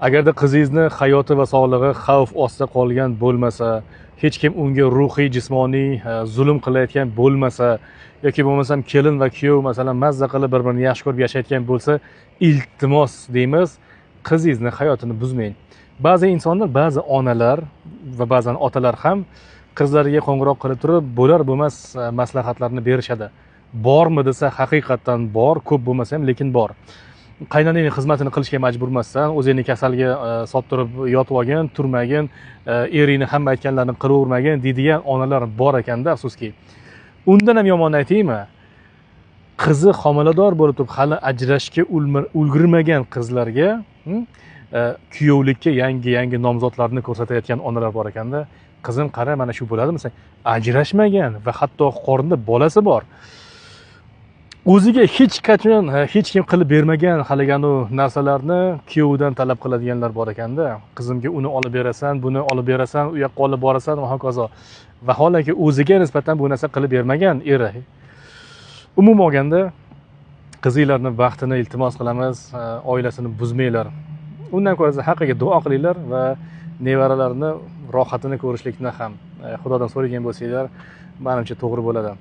Agarda qizingizni hayoti va sog'lig'i xavf ostida qolgan bo'lmasa, hech kim unga ruhiy, jismoniy zulm qilayotgan bo'lmasa, yoki bo'lmasam kelin va kuyov masalan mazza qilib bir-birini yaxshi ko'rib yashayotgan bo'lsa, iltimos deymiz, qizingizni hayotini buzmang. Ba'zi insonlar, ba'zi onalar va ba'zan otalar ham qizlariga qo'ng'iroq qilib turib, bo'lar bo'lmas maslahatlarni berishadi. Bormi desa, haqiqatdan bor, ko'p bo'lmasa ham lekin bor. Qaynonangning xizmatini qilishga majburmassan, o'zingni kasalga solib turib yotib olgin, turmagin, eringni hamma aytganlarini qilavermagin deydigan onalar bor ekanda, afsuski. Undan ham yomon aytaymi? Qizi homilador bo'lib turib, hali ajrashga ulgurmagan qizlarga kuyovlikka yangi nomzodlarni ko'rsatayotgan onalar bor ekanda. Qizim, qara, mana shu bo'ladimi? Ajrashmagan va hatto qornida bolasi bor. O'ziga hech qachon hech kim qilib bermagan haligi narsalarni kuyovidan talab qiladiganlar bor ekanda. Qizimga uni olib berasan, buni olib berasan, u yoqqa olib borasan va hokazo. Vaholanki o'ziga nisbatan bu narsa qilib bermagan eri. Umuman olganda, qizinglarni vaqtini iltimos qilamiz, oilasini buzmanglar. Undan ko'ra haqqiga duo qilinglar va nevaralarni rohatini ko'rishlikni ham Xudodan so'ragan bo'lsanglar, menimcha to'g'ri bo'ladi.